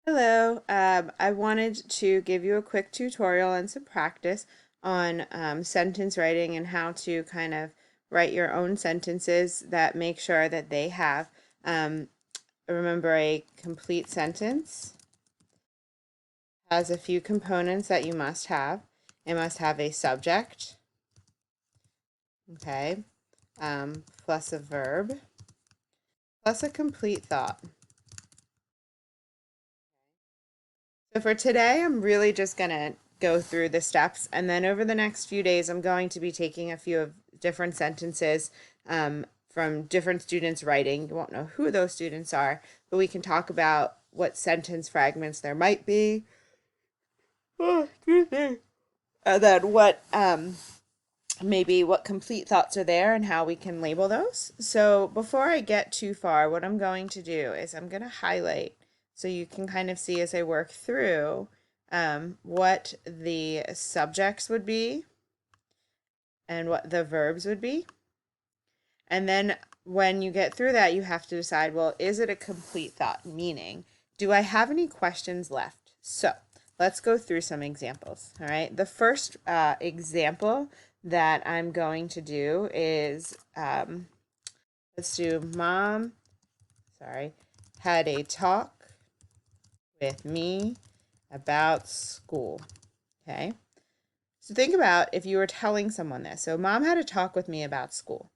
Hello, I wanted to give you a quick tutorial and some practice on sentence writing and how to kind of write your own sentences that make sure that they have, um, remember, a complete sentence has a few components that you must have. It must have a subject, okay, plus a verb, plus a complete thought. So for today, I'm really just going to go through the steps, and then over the next few days, I'm going to be taking a few of different sentences from different students writing. You won't know who those students are, but we can talk about what sentence fragments there might be. Oh, excuse me. And then what maybe what complete thoughts are there and how we can label those. So before I get too far, what I'm going to do is I'm going to highlight so you can kind of see as I work through what the subjects would be and what the verbs would be. And then when you get through that, you have to decide, well, is it a complete thought? Meaning, do I have any questions left? So let's go through some examples. All right. The first example that I'm going to do is let's do mom, sorry, had a talk with me about school. Okay. So think about if you were telling someone this. So mom had a talk with me about school.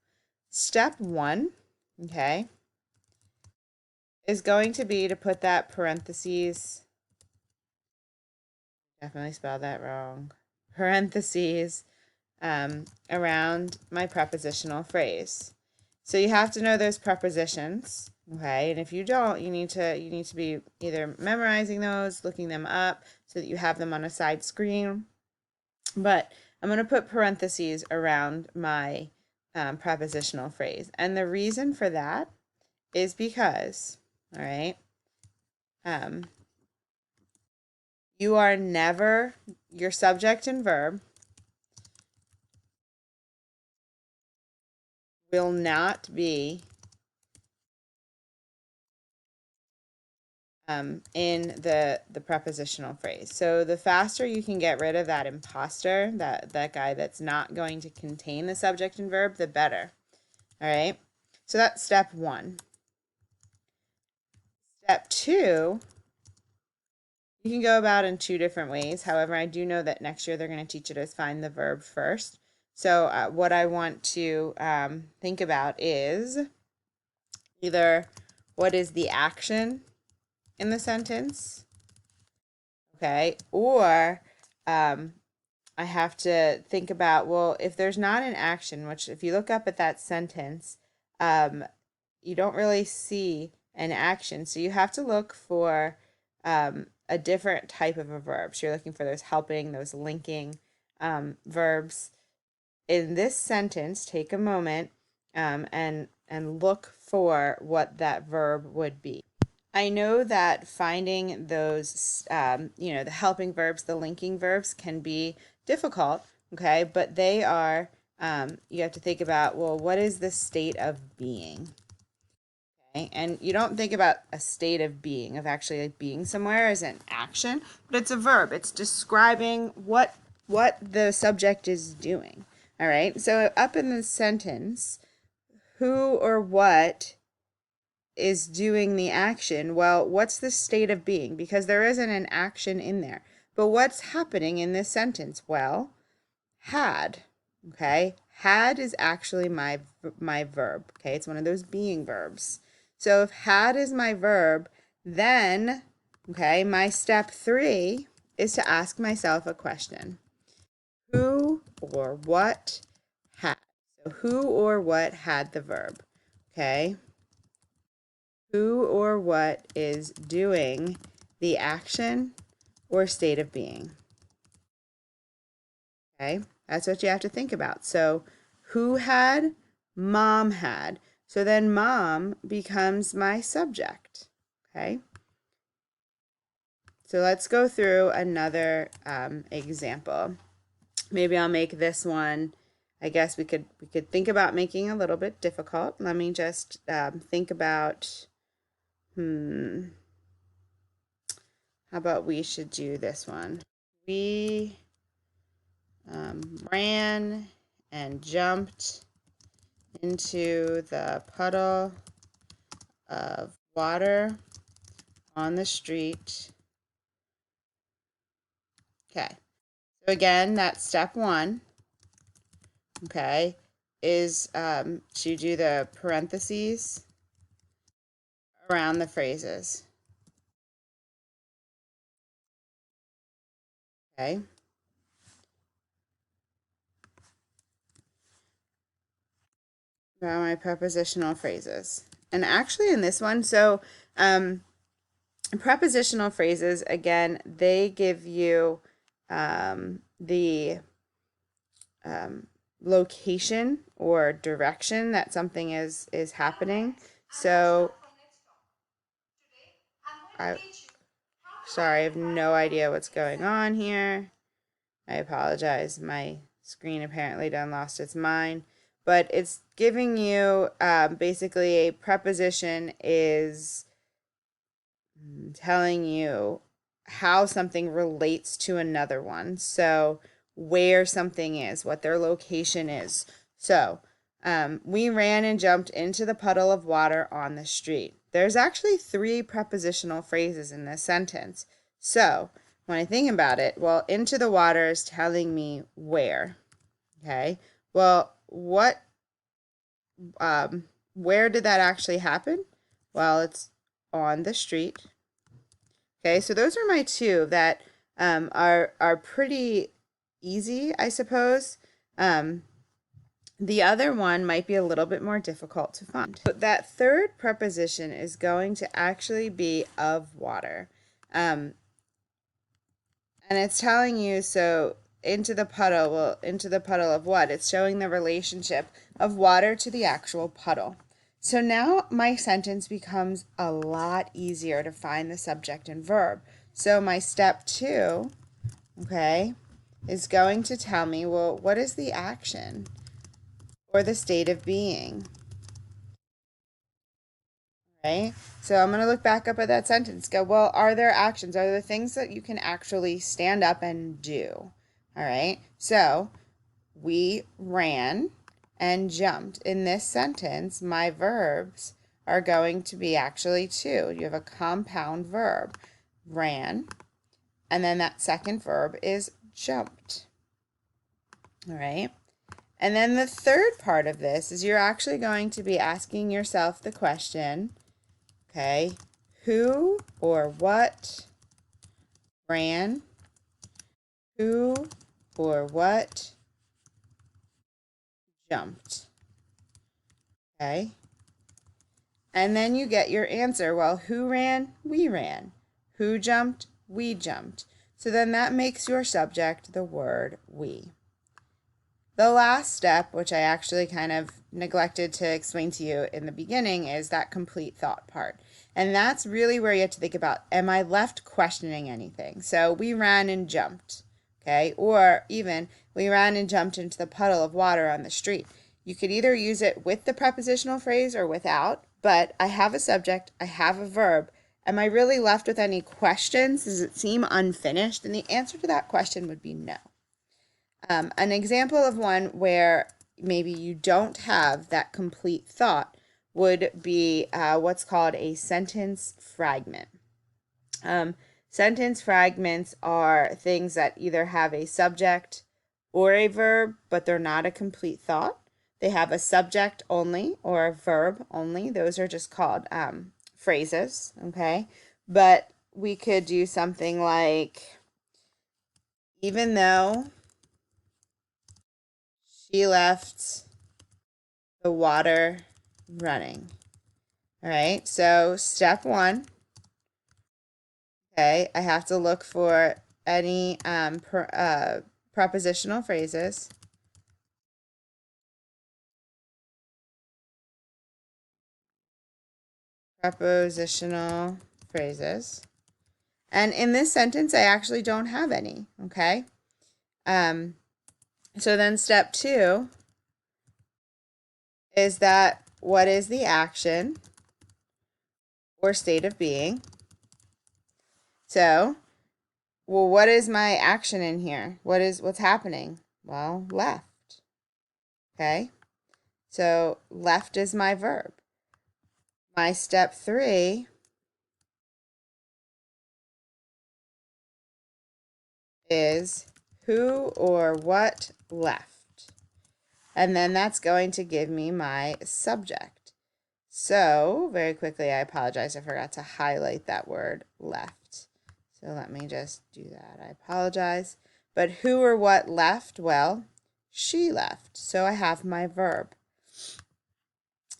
Step one, okay, is going to be to put that parentheses, definitely spelled that wrong, parentheses around my prepositional phrase. So you have to know those prepositions, okay? And if you don't, you need to be either memorizing those, looking them up so that you have them on a side screen. But I'm going to put parentheses around my prepositional phrase. And the reason for that is because, all right, um, you are never, your subject and verb will not be in the prepositional phrase. So the faster you can get rid of that imposter, that guy that's not going to contain the subject and verb, the better. All right. So that's step one. Step two, you can go about in two different ways. However, I do know that next year they're going to teach you to find the verb first. So what I want to think about is either what is the action in the sentence, okay, or I have to think about, well, if there's not an action, which if you look up at that sentence, you don't really see an action. So you have to look for a different type of a verb. So you're looking for those helping, those linking verbs. In this sentence, take a moment and look for what that verb would be. I know that finding those, the helping verbs, the linking verbs can be difficult, okay, but they are, you have to think about, well, what is the state of being? Okay, and you don't think about a state of being, of actually like being somewhere as an action, but it's a verb. It's describing what the subject is doing. All right, so up in the sentence, who or what is doing the action? Well, what's the state of being? Because there isn't an action in there. But what's happening in this sentence? Well, had. Okay? Had is actually my verb. Okay? It's one of those being verbs. So if had is my verb, then okay, my step 3 is to ask myself a question. Who or what had? So who or what had the verb? Okay? Who or what is doing the action or state of being? Okay, that's what you have to think about. So, who had? Mom had. So then mom becomes my subject. Okay, so let's go through another example. Maybe I'll make this one. I guess we could think about making a little bit difficult. Let me just think about. How about we should do this one? We ran and jumped into the puddle of water on the street. Okay, so again, that's step one. Okay, is to do the parentheses around the phrases. Okay. About my prepositional phrases. And actually in this one, so prepositional phrases, again, they give you the location or direction that something is happening. So sorry, I have no idea what's going on here. I apologize. My screen apparently done lost its mind. But it's giving you basically a preposition is telling you how something relates to another one. So where something is, what their location is. So we ran and jumped into the puddle of water on the street. There's actually 3 prepositional phrases in this sentence. So when I think about it, well, into the water is telling me where. Okay. Well, where did that actually happen? Well, it's on the street. Okay, so those are my 2 that are pretty easy, I suppose. The other one might be a little bit more difficult to find. But that third preposition is going to actually be of water. And it's telling you, so into the puddle, well, into the puddle of what? It's showing the relationship of water to the actual puddle. So now my sentence becomes a lot easier to find the subject and verb. So my step 2, okay, is going to tell me, well, what is the action or the state of being? Right? So I'm going to look back up at that sentence. Go, well, are there actions? Are there things that you can actually stand up and do? All right. So we ran and jumped. In this sentence, my verbs are going to be actually 2. You have a compound verb, ran, and then that second verb is jumped. All right. And then the third part of this is you're actually going to be asking yourself the question, okay, who or what ran? Who or what jumped? Okay. And then you get your answer. Well, who ran? We ran. Who jumped? We jumped. So then that makes your subject the word we. The last step, which I actually kind of neglected to explain to you in the beginning, is that complete thought part. And that's really where you have to think about, am I left questioning anything? So we ran and jumped, okay? Or even, we ran and jumped into the puddle of water on the street. You could either use it with the prepositional phrase or without, but I have a subject, I have a verb. Am I really left with any questions? Does it seem unfinished? And the answer to that question would be no. An example of one where maybe you don't have that complete thought would be what's called a sentence fragment. Sentence fragments are things that either have a subject or a verb, but they're not a complete thought. They have a subject only or a verb only. Those are just called phrases, okay? But we could do something like, even though she left the water running. All right, so step 1, okay, I have to look for any prepositional phrases. Prepositional phrases. And in this sentence, I actually don't have any, okay? So then step 2 is that what is the action or state of being? So, well, what is my action in here? What's happening? Well, left. Okay. So left is my verb. My step 3 is who or what left. And then that's going to give me my subject. So, very quickly, I apologize. I forgot to highlight that word left. So let me just do that. I apologize. But who or what left? Well, she left. So I have my verb.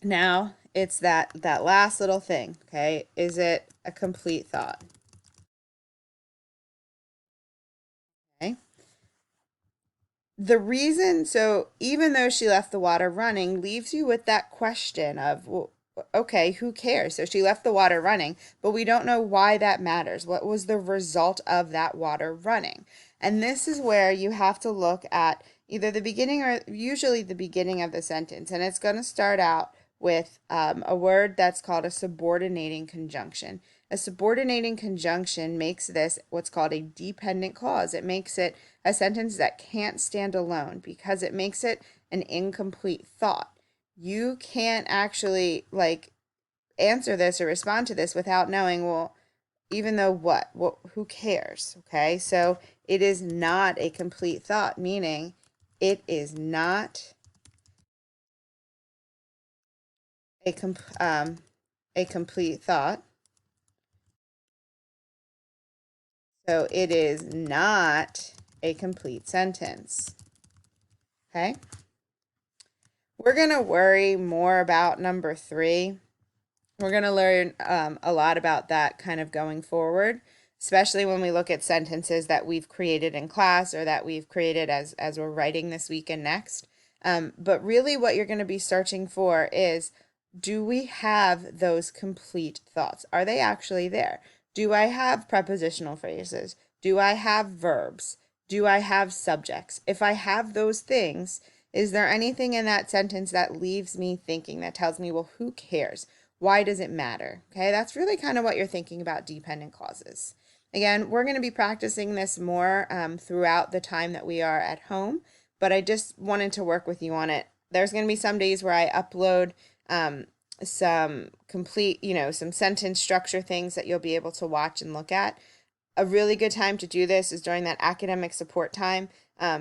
Now it's that last little thing, okay? Is it a complete thought? Okay. The reason, so even though she left the water running, leaves you with that question of, well, okay, who cares? So she left the water running, but we don't know why that matters. What was the result of that water running? And this is where you have to look at either the beginning or usually the beginning of the sentence. And it's going to start out with a word that's called a subordinating conjunction. A subordinating conjunction makes this what's called a dependent clause. It makes it a sentence that can't stand alone because it makes it an incomplete thought. You can't actually like answer this or respond to this without knowing, well, even though what? Who cares? Okay? So it is not a complete thought, meaning it is not a complete thought. So it is not a complete sentence. Okay? We're going to worry more about number 3. We're going to learn a lot about that kind of going forward, especially when we look at sentences that we've created in class or that we've created as we're writing this week and next. But really what you're going to be searching for is, do we have those complete thoughts? Are they actually there? Do I have prepositional phrases? Do I have verbs? Do I have subjects? If I have those things, is there anything in that sentence that leaves me thinking, that tells me, well, who cares? Why does it matter? Okay, that's really kind of what you're thinking about dependent clauses. Again, we're going to be practicing this more throughout the time that we are at home, but I just wanted to work with you on it. There's going to be some days where I upload some complete, some sentence structure things that you'll be able to watch and look at. A really good time to do this is during that academic support time,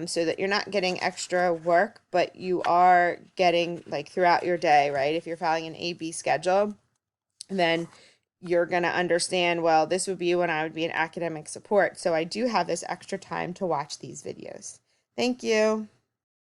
so that you're not getting extra work, but you are getting like throughout your day, right? If you're following an A-B schedule, then you're going to understand, well, this would be when I would be in academic support. So I do have this extra time to watch these videos. Thank you.